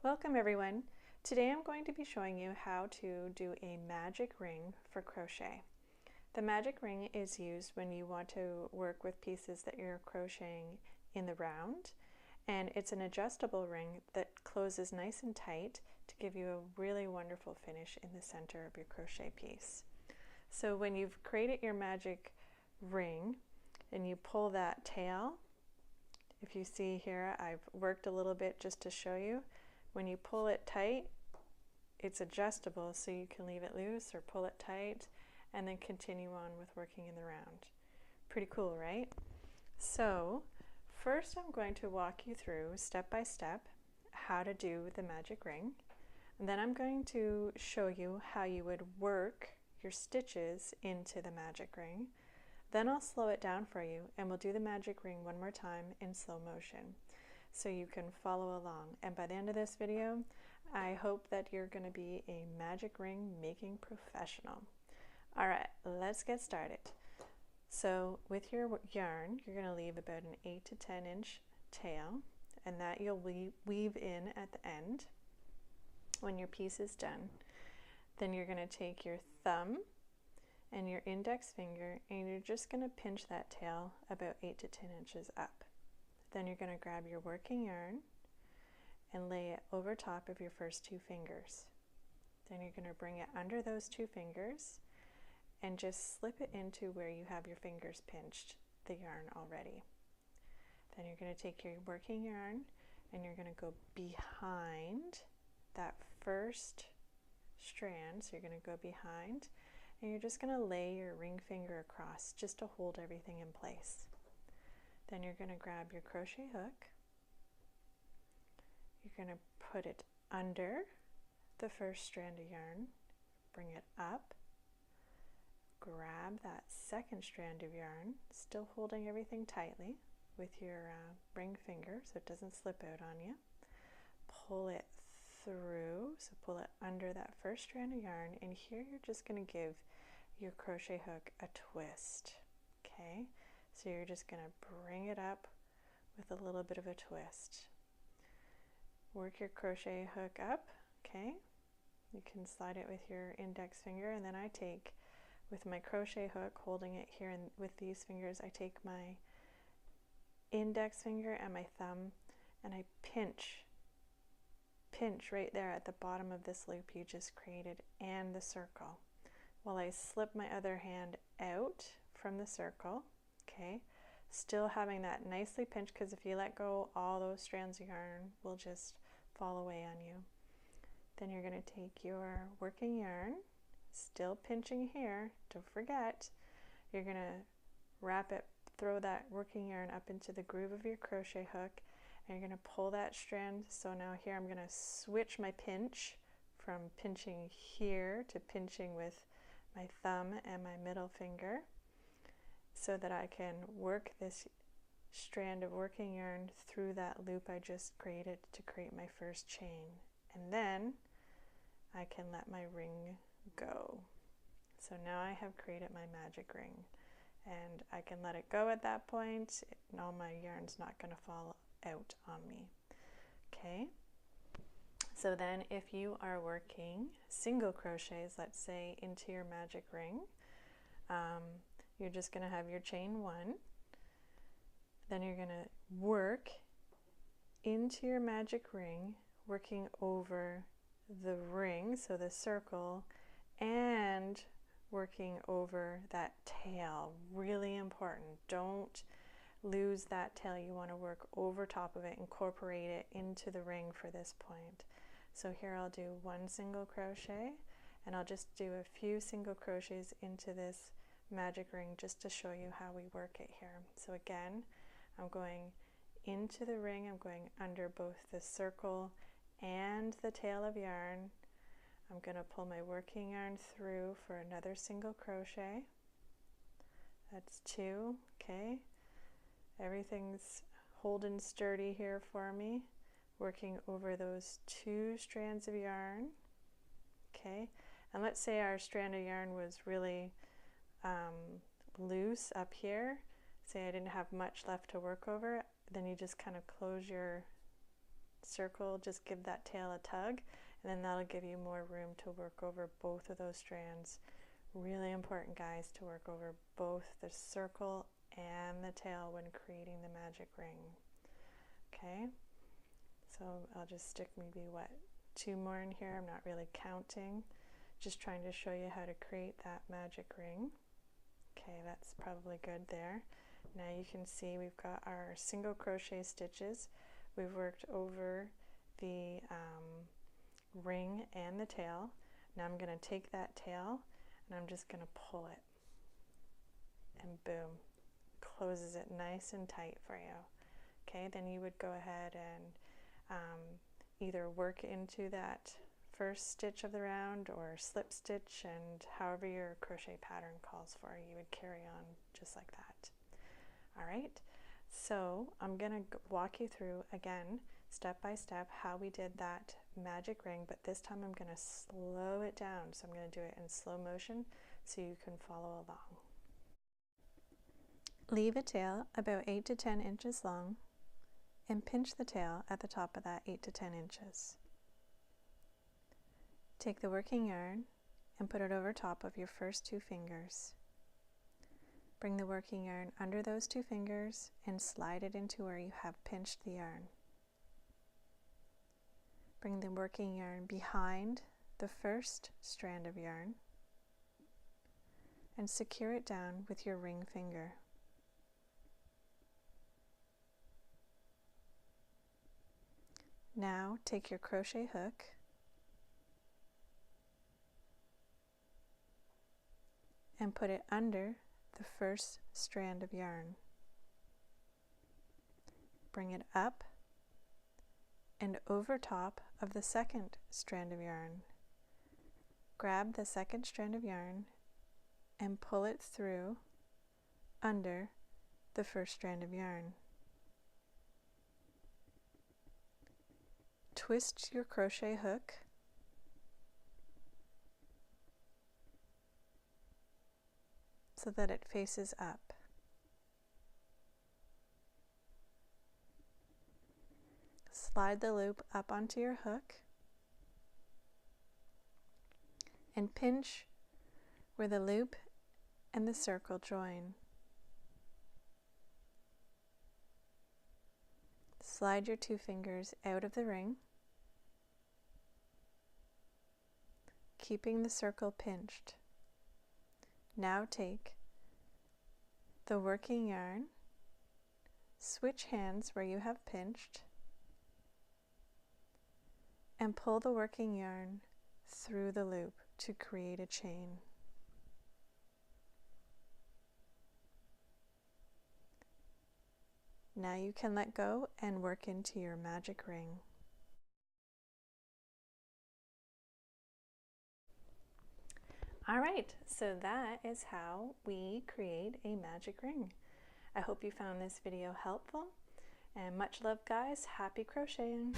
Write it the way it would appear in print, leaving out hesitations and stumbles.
Welcome everyone. Today I'm going to be showing you how to do a magic ring for crochet. The magic ring is used when you want to work with pieces that you're crocheting in the round, and it's an adjustable ring that closes nice and tight to give you a really wonderful finish in the center of your crochet piece. So when you've created your magic ring and you pull that tail, if you see here I've worked a little bit just to show you. When you pull it tight, it's adjustable, so you can leave it loose or pull it tight and then continue on with working in the round. Pretty cool, right? So first I'm going to walk you through step by step how to do the magic ring. And then I'm going to show you how you would work your stitches into the magic ring. Then I'll slow it down for you and we'll do the magic ring one more time in slow motion, so you can follow along. And by the end of this video, I hope that you're going to be a magic ring making professional. All right, let's get started. So with your yarn, you're going to leave about an 8 to 10 inch tail, and that you'll weave in at the end when your piece is done. Then you're going to take your thumb and your index finger and you're just going to pinch that tail about 8 to 10 inches up. Then you're going to grab your working yarn and lay it over top of your first two fingers. Then you're going to bring it under those two fingers and just slip it into where you have your fingers pinched the yarn already. Then you're going to take your working yarn and you're going to go behind that first strand. So you're going to go behind and you're just going to lay your ring finger across just to hold everything in place. Then you're going to grab your crochet hook, you're going to put it under the first strand of yarn, bring it up, grab that second strand of yarn, still holding everything tightly with your ring finger so it doesn't slip out on you, pull it through, so pull it under that first strand of yarn, and here you're just going to give your crochet hook a twist, okay? So you're just going to bring it up with a little bit of a twist. Work your crochet hook up, okay? You can slide it with your index finger, and then I take, with my crochet hook, holding it here and with these fingers, I take my index finger and my thumb and I pinch right there at the bottom of this loop you just created and the circle, while I slip my other hand out from the circle. Okay, still having that nicely pinched, because if you let go, all those strands of yarn will just fall away on you. Then you're going to take your working yarn, still pinching here, don't forget, you're going to wrap it, throw that working yarn up into the groove of your crochet hook, and you're going to pull that strand. So now here I'm going to switch my pinch from pinching here to pinching with my thumb and my middle finger, so that I can work this strand of working yarn through that loop I just created to create my first chain. And then I can let my ring go. So now I have created my magic ring, and I can let it go at that point, and all my yarn's not going to fall out on me. Okay, so then if you are working single crochets, let's say, into your magic ring, you're just going to have your chain one, then you're going to work into your magic ring, working over the ring, so the circle, and working over that tail. Really important, don't lose that tail. You want to work over top of it, incorporate it into the ring for this point. So here I'll do one single crochet, and I'll just do a few single crochets into this magic ring just to show you how we work it here. So again, I'm going into the ring, I'm going under both the circle and the tail of yarn. I'm going to pull my working yarn through for another single crochet. That's two, okay? Everything's holding sturdy here for me. Working over those two strands of yarn, okay? And let's say our strand of yarn was really loose up here, say I didn't have much left to work over, then you just kind of close your circle, just give that tail a tug, and then that'll give you more room to work over both of those strands. Really important, guys, to work over both the circle and the tail when creating the magic ring. Okay, so I'll just stick maybe, what, 2 more in here. I'm not really counting, just trying to show you how to create that magic ring. Okay, that's probably good there. Now you can see we've got our single crochet stitches. We've worked over the ring and the tail. Now I'm going to take that tail and I'm just going to pull it, and boom, closes it nice and tight for you. Okay, then you would go ahead and either work into that first stitch of the round or slip stitch, and however your crochet pattern calls for, you would carry on just like that. All right, so I'm going to walk you through again step by step how we did that magic ring, but this time I'm going to slow it down. So I'm going to do it in slow motion so you can follow along. Leave a tail about 8 to 10 inches long and pinch the tail at the top of that 8 to 10 inches. Take the working yarn and put it over top of your first 2 fingers. Bring the working yarn under those 2 fingers and slide it into where you have pinched the yarn. Bring the working yarn behind the first strand of yarn and secure it down with your ring finger. Now take your crochet hook and put it under the first strand of yarn. Bring it up and over top of the second strand of yarn. Grab the second strand of yarn and pull it through under the first strand of yarn. Twist your crochet hook so that it faces up. Slide the loop up onto your hook and pinch where the loop and the circle join. Slide your 2 fingers out of the ring, keeping the circle pinched. Now take the working yarn, switch hands where you have pinched, and pull the working yarn through the loop to create a chain. Now you can let go and work into your magic ring. All right, so that is how we create a magic ring. I hope you found this video helpful, and much love, guys. Happy crocheting!